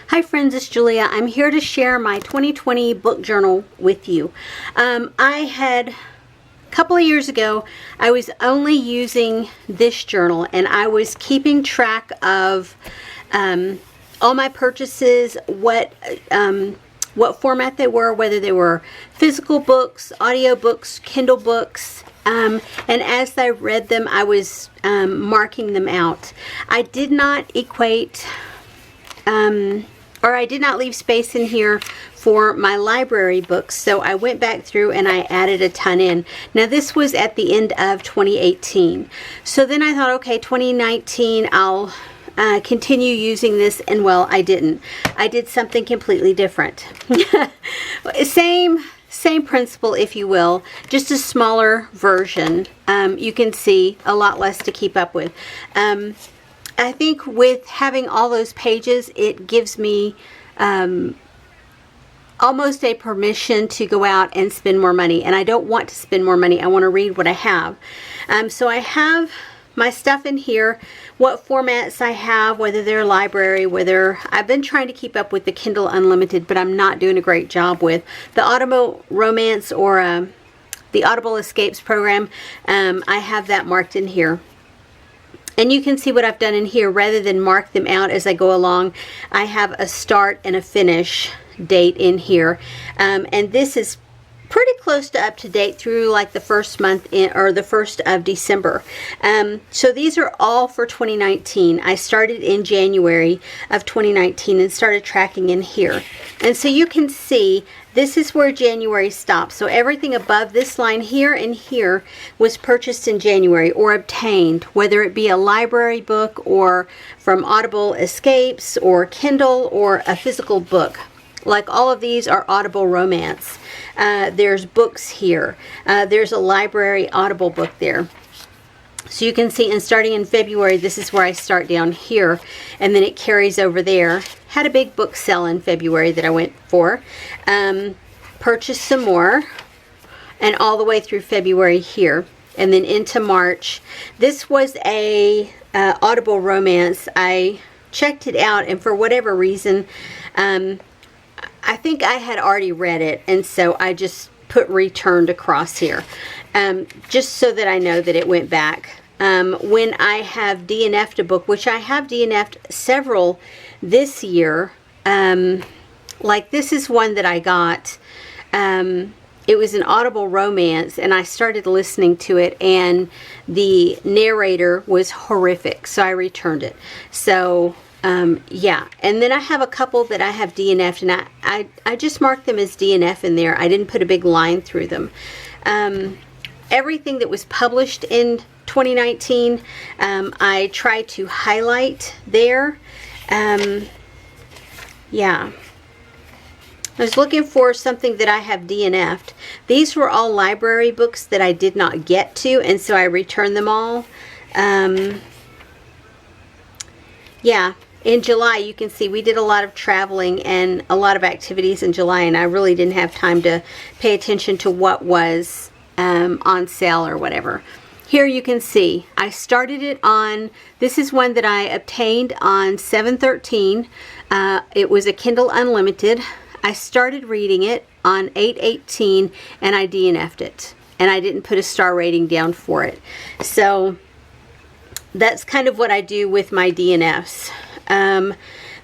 Hi friends, it's Julia. I'm here to share my 2020 book journal with you. I had, a couple of years ago, I was only using this journal and I was keeping track of all my purchases, what format they were, whether they were physical books, audio books, Kindle books, and as I read them, I was marking them out. I did not equate or I did not leave space in here for my library books, so I went back through and I added a ton in. Now this was at the end of 2018. So then I thought, okay, 2019 I'll continue using this, and well, I didn't. I did something completely different. Same principle, if you will, just a smaller version. You can see a lot less to keep up with. I think with having all those pages, it gives me almost a permission to go out and spend more money. And I don't want to spend more money. I want to read what I have. So I have my stuff in here, what formats I have, whether they're library, whether I've been trying to keep up with the Kindle Unlimited, but I'm not doing a great job with the Audible Romance or the Audible Escapes program. I have that marked in here. And you can see what I've done in here. Rather than mark them out as I go along, I have a start and a finish date in here. And this is pretty close to up to date through like the first month or the 1st of December. So these are all for 2019. I started in January of 2019 and started tracking in here. And so you can see this is where January stops. So everything above this line here and here was purchased in January or obtained, whether it be a library book or from Audible Escapes or Kindle or a physical book. Like all of these are Audible Romance. There's books here. There's a library Audible book there. So you can see, and starting in February, this is where I start down here, and then it carries over there. Had a big book sale in February that I went for. Purchased some more, and all the way through February here, and then into March. This was a Audible Romance. I checked it out, and for whatever reason, I think I had already read it, and so I just put returned across here, just so that I know that it went back. When I have DNF'd a book, which I have DNF'd several this year, like this is one that I got. It was an Audible Romance, and I started listening to it, and the narrator was horrific, so I returned it. So yeah, and then I have a couple that I have DNF'd, and I just marked them as DNF in there. I didn't put a big line through them. Everything that was published in 2019, I tried to highlight there. Yeah. I was looking for something that I have DNF'd. These were all library books that I did not get to, and so I returned them all. Yeah. In July, you can see we did a lot of traveling and a lot of activities in July, and I really didn't have time to pay attention to what was on sale or whatever. Here you can see I started it on, this is one that I obtained on 7/13. It was a Kindle Unlimited. I started reading it on 8/18 and I DNF'd it, and I didn't put a star rating down for it. So that's kind of what I do with my DNFs.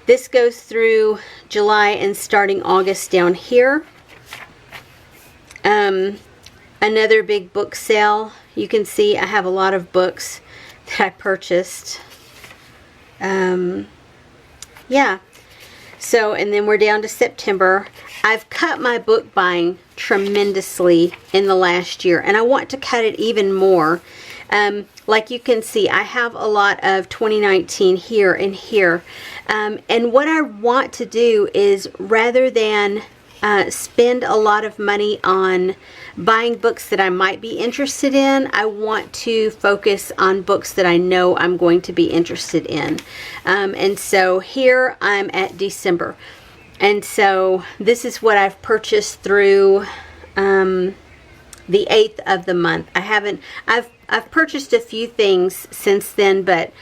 This goes through July and starting August down here. Another big book sale. You can see I have a lot of books that I purchased. Yeah. So, and then we're down to September. I've cut my book buying tremendously in the last year, and I want to cut it even more. Like you can see, I have a lot of 2019 here and here. And what I want to do is, rather than spend a lot of money on buying books that I might be interested in, I want to focus on books that I know I'm going to be interested in. And so here I'm at December. And so this is what I've purchased through the 8th of the month. I've purchased a few things since then, but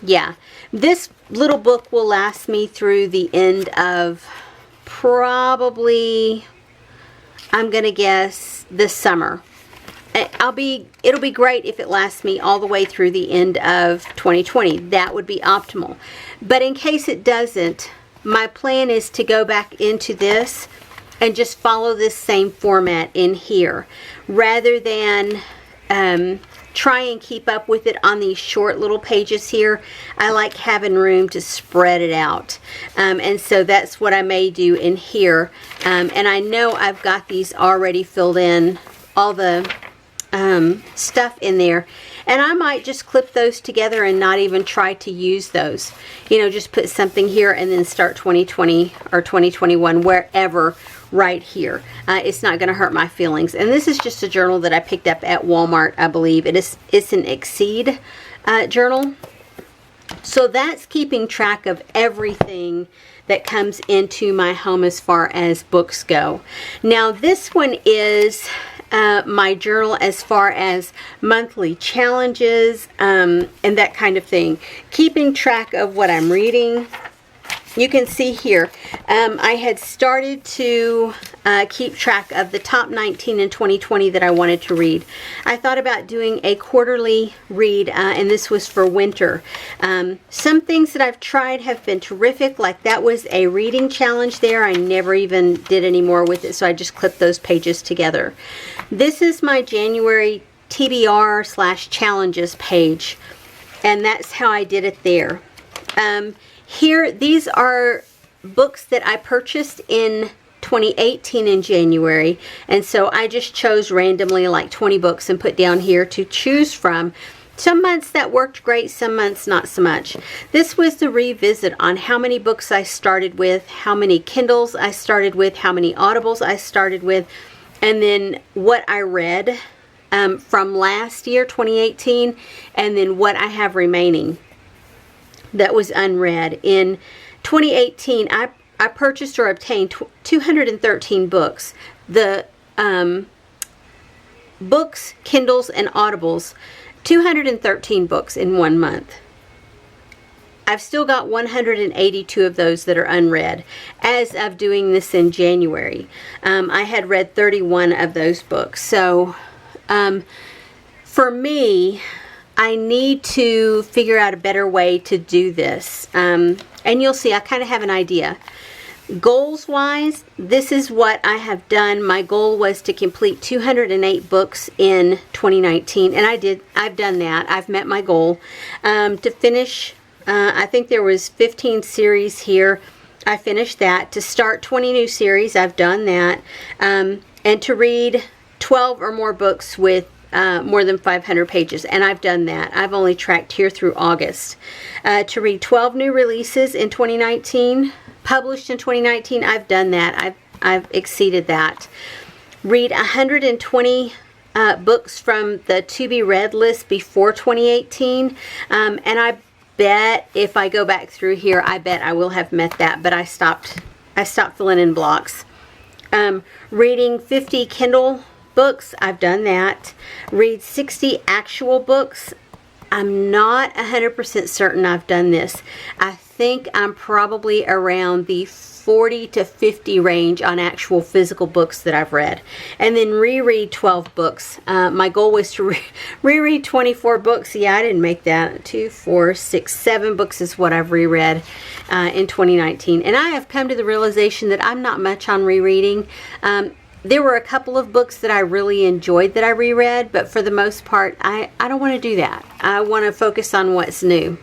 yeah, this little book will last me through the end of probably, I'm going to guess, this summer. It'll be great if it lasts me all the way through the end of 2020. That would be optimal. But in case it doesn't, my plan is to go back into this and just follow this same format in here, rather than try and keep up with it on these short little pages here. I like having room to spread it out, and so that's what I may do in here. And I know I've got these already filled in, all the stuff in there, and I might just clip those together and not even try to use those. You know, just put something here and then start 2020 or 2021 wherever, right here. It's not going to hurt my feelings. And this is just a journal that I picked up at Walmart, I believe. It's an Exceed journal. So that's keeping track of everything that comes into my home as far as books go. Now this one is my journal as far as monthly challenges and that kind of thing. Keeping track of what I'm reading. You can see here, I had started to keep track of the top 19 in 2020 that I wanted to read. I thought about doing a quarterly read, and this was for winter. Some things that I've tried have been terrific, like that was a reading challenge there. I never even did any more with it, so I just clipped those pages together. This is my January TBR/challenges page, and that's how I did it there. Here, these are books that I purchased in 2018 in January, and so I just chose randomly like 20 books and put down here to choose from. Some months that worked great, some months not so much. This was the revisit on how many books I started with, how many Kindles I started with, how many Audibles I started with, and then what I read from last year, 2018, and then what I have remaining that was unread. In 2018, I purchased or obtained 213 books. The books, Kindles, and Audibles, 213 books in 1 month. I've still got 182 of those that are unread as of doing this in January. I had read 31 of those books. So for me, I need to figure out a better way to do this. And you'll see, I kind of have an idea. Goals wise, this is what I have done. My goal was to complete 208 books in 2019, and I've done that. I've met my goal. To finish, I think there was 15 series here. I finished that. To start 20 new series, I've done that. And to read 12 or more books with more than 500 pages, and I've done that. I've only tracked here through August. To read 12 new releases in 2019, published in 2019, I've done that. I've exceeded that. Read 120 books from the to be read list before 2018, and I bet if I go back through here, I bet I will have met that, but I stopped filling in blocks. Reading 50 Kindle books, I've done that. Read 60 actual books. I'm not 100% certain I've done this. I think I'm probably around the 40 to 50 range on actual physical books that I've read. And then reread 12 books. My goal was to reread 24 books. Yeah, I didn't make that. 2, 4, 6, 7 books is what I've reread in 2019. And I have come to the realization that I'm not much on rereading. There were a couple of books that I really enjoyed that I reread, but for the most part, I don't want to do that. I want to focus on what's new.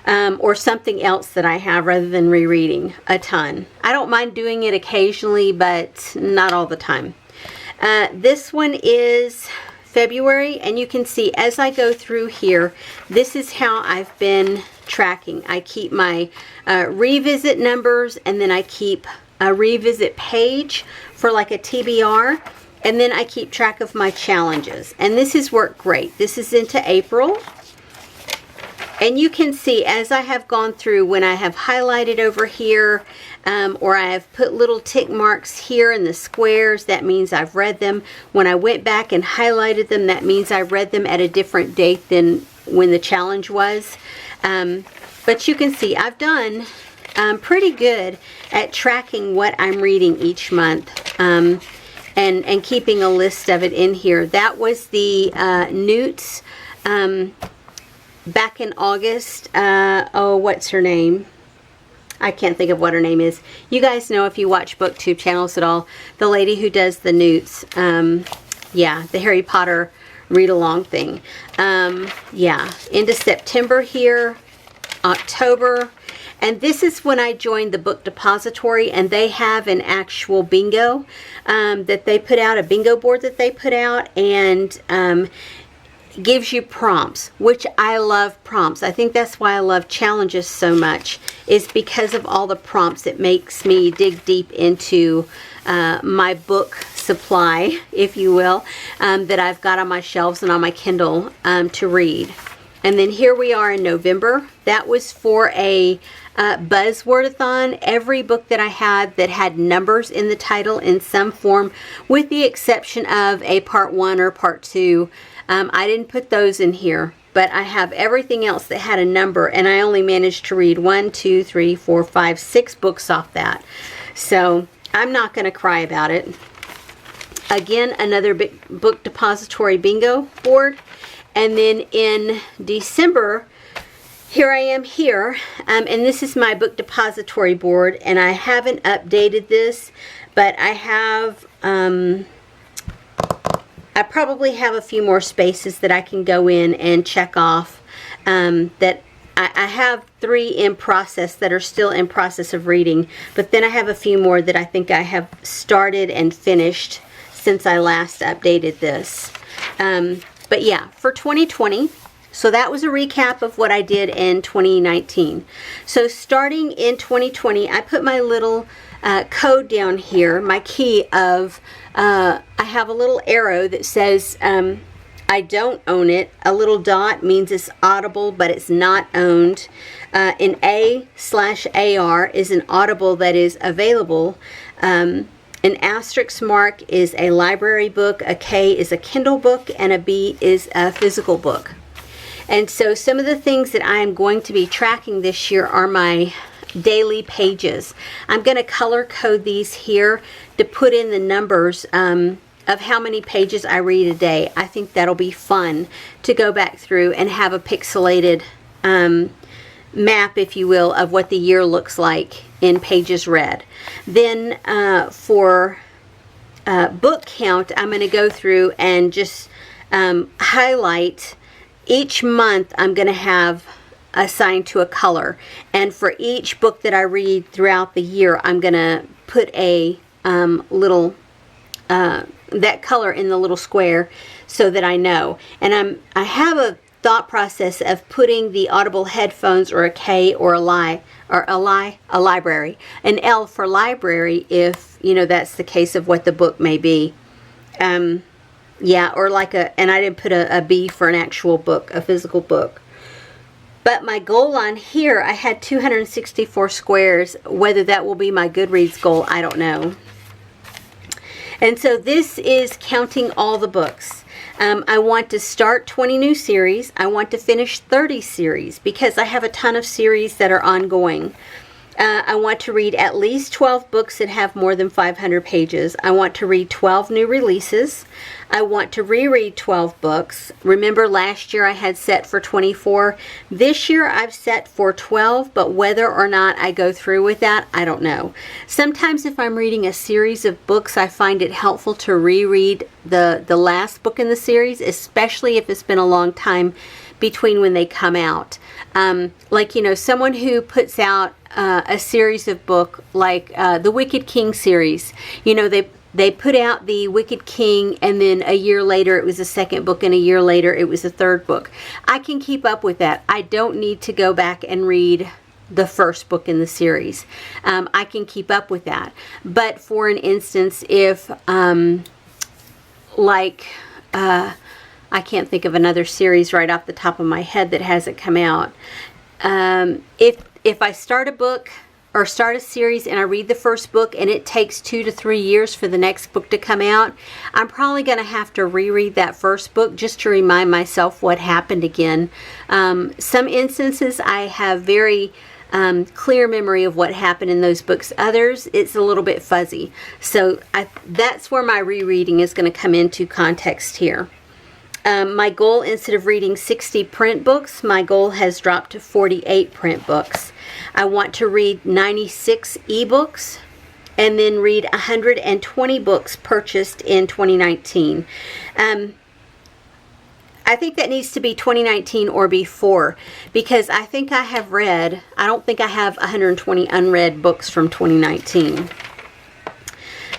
Or something else that I have rather than rereading a ton. I don't mind doing it occasionally, but not all the time. This one is February, and you can see as I go through here, this is how I've been tracking. I keep my revisit numbers, and then I keep a revisit page for like a TBR, and then I keep track of my challenges, and this has worked great. This is into April, and you can see as I have gone through, when I have highlighted over here or I have put little tick marks here in the squares, that means I've read them. When I went back and highlighted them, that means I read them at a different date than when the challenge was. But you can see I've done pretty good at tracking what I'm reading each month, and keeping a list of it in here. That was the Newts back in August. Oh, what's her name? I can't think of what her name is. You guys know, if you watch BookTube channels at all, the lady who does the Newts. Yeah, the Harry Potter read-along thing. Yeah, into September here, October. And this is when I joined the Book Depository, and they have an actual bingo that they put out, a bingo board that they put out, and gives you prompts, which I love prompts. I think that's why I love challenges so much, is because of all the prompts. It makes me dig deep into my book supply, if you will, that I've got on my shelves and on my Kindle to read. And then here we are in November. That was for a Buzzwordathon. Every book that I had that had numbers in the title in some form, with the exception of a part 1 or part 2, I didn't put those in here, but I have everything else that had a number, and I only managed to read 1, 2, 3, 4, 5, 6 books off that. So I'm not going to cry about it. Again, another big Book Depository bingo board. And then in December, here I am here, and this is my Book Depository board, and I haven't updated this, but I have, I probably have a few more spaces that I can go in and check off, that I have 3 in process that are still in process of reading, but then I have a few more that I think I have started and finished since I last updated this. But yeah, for 2020, so that was a recap of what I did in 2019. So starting in 2020, I put my little code down here, my key of, I have a little arrow that says I don't own it. A little dot means it's Audible, but it's not owned. An A/AR is an Audible that is available. An asterisk mark is a library book, a K is a Kindle book, and a B is a physical book. And so some of the things that I am going to be tracking this year are my daily pages. I'm going to color code these here to put in the numbers of how many pages I read a day. I think that'll be fun to go back through and have a pixelated map, if you will, of what the year looks like in pages read. Then for book count, I'm going to go through and just highlight each month. I'm going to have assigned to a color, and for each book that I read throughout the year, I'm going to put a little that color in the little square so that I know. And I have a thought process of putting the Audible headphones, or a K, or a library, an L for library, if you know that's the case of what the book may be. Yeah, or like and I didn't put a B for an actual book, a physical book. But my goal on here, I had 264 squares. Whether that will be my Goodreads goal, I don't know. And so this is counting all the books. I want to start 20 new series. I want to finish 30 series because I have a ton of series that are ongoing. I want to read at least 12 books that have more than 500 pages. I want to read 12 new releases. I want to reread 12 books. Remember last year I had set for 24. This year I've set for 12, but whether or not I go through with that, I don't know. Sometimes if I'm reading a series of books, I find it helpful to reread the last book in the series, especially if it's been a long time between when they come out. Like, you know, someone who puts out a series of book like the Wicked King series. You know, they put out the Wicked King, and then a year later it was a second book, and a year later it was a third book. I can keep up with that. I don't need to go back and read the first book in the series. I can keep up with that. But for an instance, if I can't think of another series right off the top of my head that hasn't come out. If I start a book or start a series and I read the first book and it takes 2 to 3 years for the next book to come out, I'm probably going to have to reread that first book just to remind myself what happened again. Some instances I have very clear memory of what happened in those books. Others, it's a little bit fuzzy. So that's where my rereading is going to come into context here. My goal, instead of reading 60 print books, my goal has dropped to 48 print books. I want to read 96 ebooks and then read 120 books purchased in 2019. I think that needs to be 2019 or before, because I think I don't think I have 120 unread books from 2019.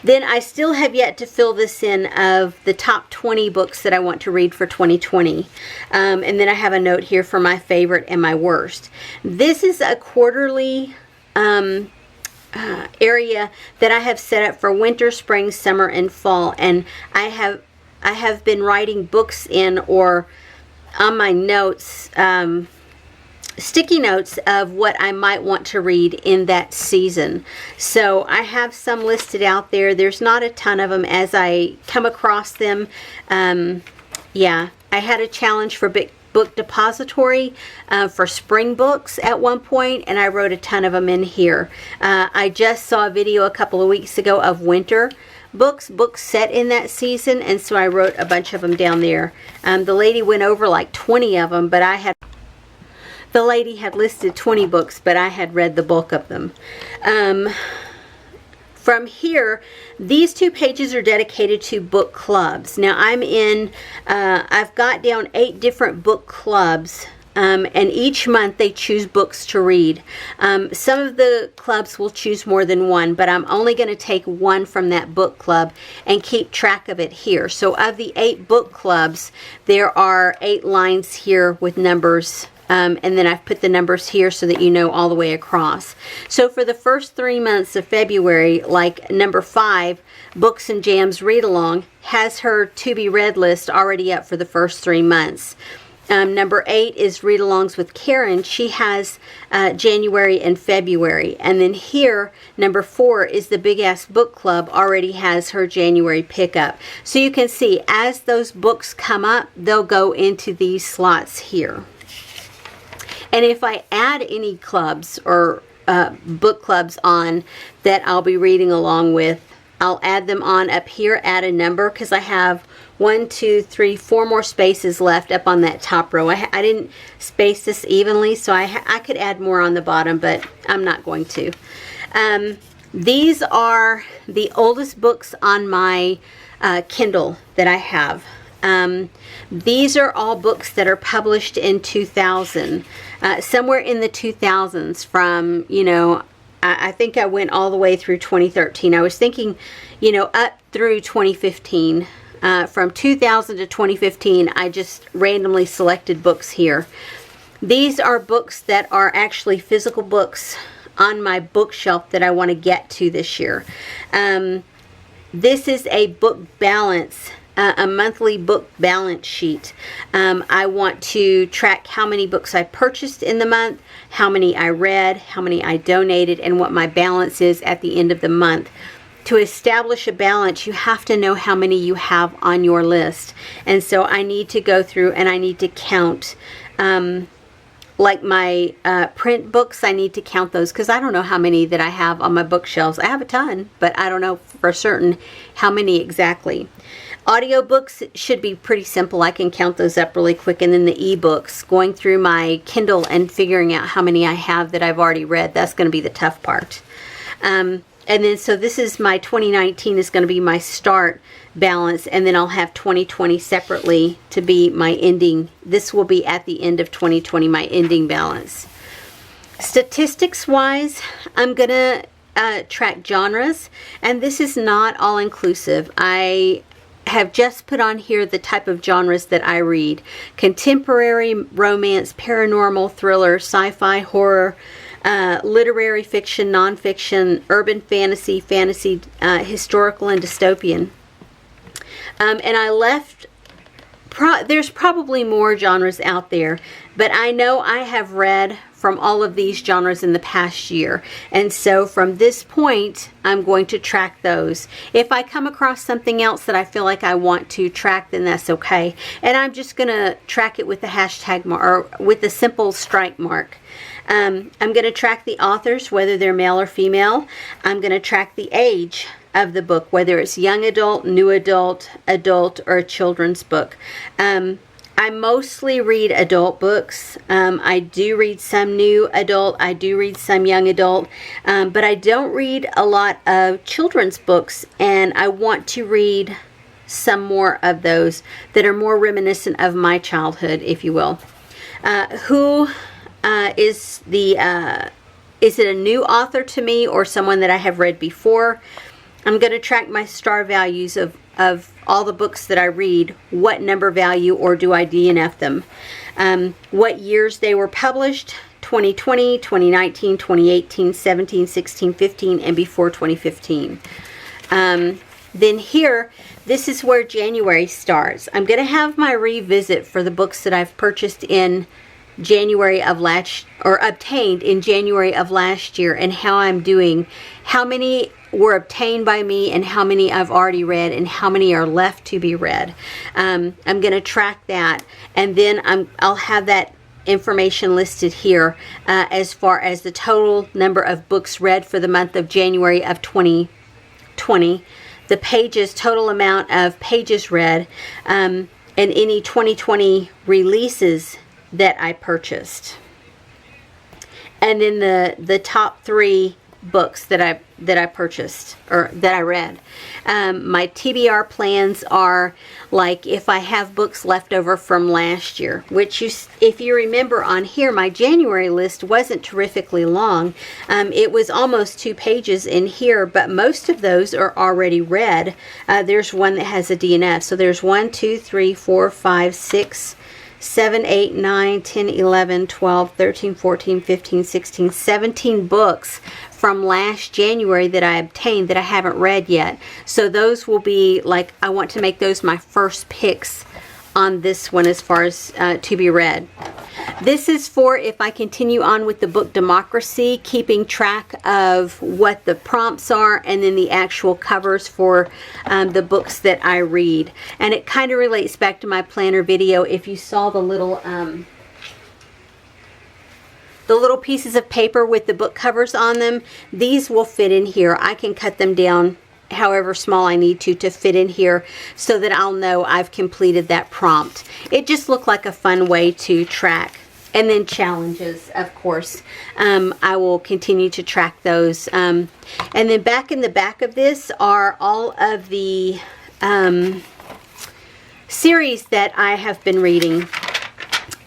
Then I still have yet to fill this in of the top 20 books that I want to read for 2020. And then I have a note here for my favorite and my worst. This is a quarterly area that I have set up for winter, spring, summer, and fall. And I have been writing books in, or on my notes, sticky notes of what I might want to read in that season. So I have some listed out there. There's not a ton of them as I come across them. Yeah, I had a challenge for Book Depository for spring books at one point, and I wrote a ton of them in here. I just saw a video a couple of weeks ago of winter books set in that season, and so I wrote a bunch of them down there. The lady went over like 20 of them, but the lady had listed 20 books, but I had read the bulk of them. From here, these 2 pages are dedicated to book clubs. Now I've got down 8 different book clubs, and each month they choose books to read. Some of the clubs will choose more than one, but I'm only going to take one from that book club and keep track of it here. So of the 8 book clubs, there are 8 lines here with numbers. And then I've put the numbers here so that you know all the way across. So for the first 3 months of February, like number 5, Books and Jams Read Along, has her to be read list already up for the first 3 months. Number 8 is Read Alongs with Karen. She has January and February. And then here, number 4 is the Big Ass Book Club, already has her January pickup. So you can see as those books come up, they'll go into these slots here. And if I add any clubs or book clubs on that I'll be reading along with, I'll add them on up here, add a number, because I have 1, 2, 3, 4 more spaces left up on that top row. I didn't space this evenly, so I could add more on the bottom, but I'm not going to. These are the oldest books on my Kindle that I have. These are all books that are published in 2000, somewhere in the 2000s from, I think I went all the way through 2013. I was thinking, up through 2015. From 2000 to 2015, I just randomly selected books here. These are books that are actually physical books on my bookshelf that I want to get to this year. This is a book balance, a monthly book balance sheet. I want to track how many books I purchased in the month, how many I read, how many I donated, and what my balance is at the end of the month. To establish a balance, you have to know how many you have on your list. And so I need to go through and I need to count, like my print books, I need to count those because I don't know how many that I have on my bookshelves. I have a ton, but I don't know for certain how many exactly. Audiobooks should be pretty simple. I can count those up really quick. And then the ebooks, going through my Kindle and figuring out how many I have that I've already read, that's going to be the tough part. And then, so this is my 2019 is going to be my start balance, and then I'll have 2020 separately to be my ending. This will be at the end of 2020, my ending balance. Statistics wise, I'm going to track genres, and this is not all inclusive. I have just put on here the type of genres that I read: contemporary, romance, paranormal, thriller, sci-fi, horror, literary fiction, nonfiction, urban fantasy, historical, and dystopian. And I left, there's probably more genres out there, but I know I have read from all of these genres in the past year. And so from this point, I'm going to track those. If I come across something else that I feel like I want to track, then that's okay. And I'm just going to track it with the hashtag mark, or with the simple strike mark. I'm going to track the authors, whether they're male or female. I'm going to track the age of the book, whether it's young adult, new adult, adult, or a children's book. I mostly read adult books. I do read some new adult. I do read some young adult. But I don't read a lot of children's books, and I want to read some more of those that are more reminiscent of my childhood, if you will. Is it a new author to me or someone that I have read before? I'm going to track my star values of all the books that I read. What number value, or do I DNF them? What years they were published: 2020, 2019, 2018, 17, 16, 15, and before 2015. Then here, this is where January starts. I'm going to have my revisit for the books that I've purchased in January of obtained in January of last year, and how I'm doing, how many were obtained by me and how many I've already read and how many are left to be read. I'm going to track that, and then I'll have that information listed here as far as the total number of books read for the month of January of 2020, the pages, total amount of pages read, and any 2020 releases that I purchased, and then the top 3 books that I purchased or that I read. My TBR plans are like if I have books left over from last year, which if you remember on here, my January list wasn't terrifically long. It was almost 2 pages in here, but most of those are already read. There's one that has a DNF, so there's 1, 2, 3, 4, 5, 6, 7, 8, 9, 10, 11, 12, 13, 14, 15, 16, 17 books from last January that I obtained that I haven't read yet. So those will be like, I want to make those my first picks on this one as far as to be read. This is for if I continue on with the book Democracy, keeping track of what the prompts are and then the actual covers for the books that I read. And it kind of relates back to my planner video. If you saw the little pieces of paper with the book covers on them, these will fit in here. I can cut them down however small I need to fit in here so that I'll know I've completed that prompt. It just looked like a fun way to track. And then challenges, of course. I will continue to track those. And then back in the back of this are all of the series that I have been reading.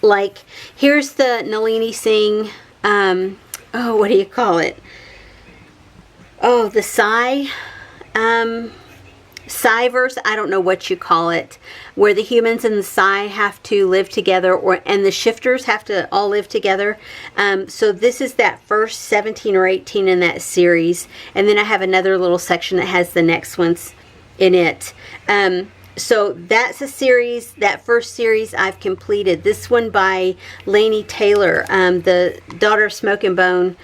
Like, here's the Nalini Singh, what do you call it? Oh, the Psyverse, I don't know what you call it, where the humans and the Psy have to live together, and the shifters have to all live together. So this is that first 17 or 18 in that series, and then I have another little section that has the next ones in it. So that's a series, that first series I've completed. This one by Laini Taylor, the Daughter of Smoke and Bone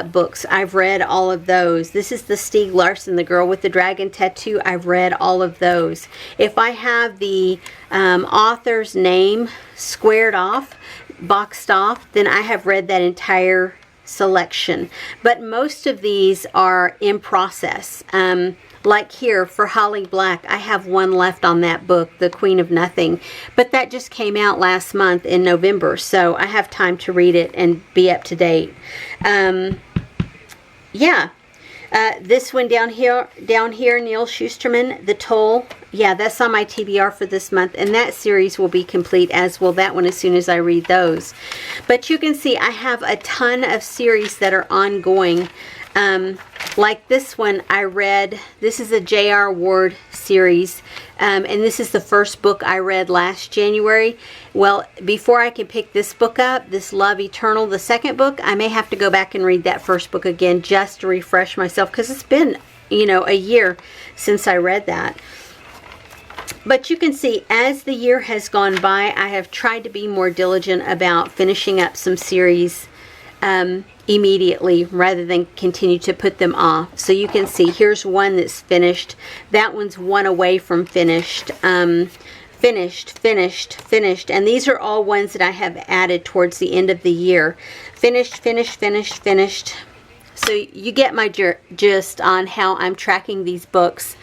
books. I've read all of those. This is the Stieg Larsson, the girl with the dragon tattoo. I've read all of those. If I have the author's name squared off, boxed off, then I have read that entire selection. But most of these are in process. Like here for Holly Black, I have one left on that book, The Queen of Nothing, but that just came out last month in November, so I have time to read it and be up to date. This one down here, Neil Shusterman, The Toll. Yeah, that's on my TBR for this month, and that series will be complete, as will that one as soon as I read those. But you can see I have a ton of series that are ongoing. Like this one I read, this is a J.R. Ward series, and this is the first book I read last January. Well, before I can pick this book up, this Love Eternal, the second book, I may have to go back and read that first book again just to refresh myself, because it's been, a year since I read that. But you can see as the year has gone by, I have tried to be more diligent about finishing up some series immediately rather than continue to put them off. So you can see here's one that's finished. That one's one away from finished. Finished. And these are all ones that I have added towards the end of the year. Finished. So you get my gist on how I'm tracking these books.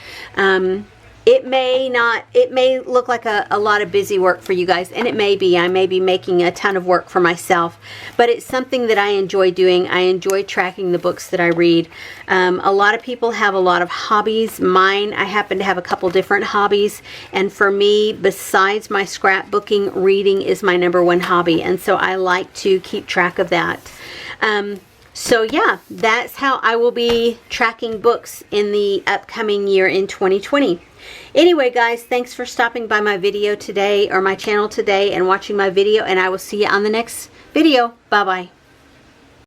It may look like a lot of busy work for you guys, and it may be. I may be making a ton of work for myself, but it's something that I enjoy doing. I enjoy tracking the books that I read. A lot of people have a lot of hobbies. Mine, I happen to have a couple different hobbies, and for me, besides my scrapbooking, reading is my #1 hobby, and so I like to keep track of that. So yeah, that's how I will be tracking books in the upcoming year in 2020. Anyway, guys, thanks for stopping by my video today, or my channel today, and watching my video, and I will see you on the next video. Bye-bye.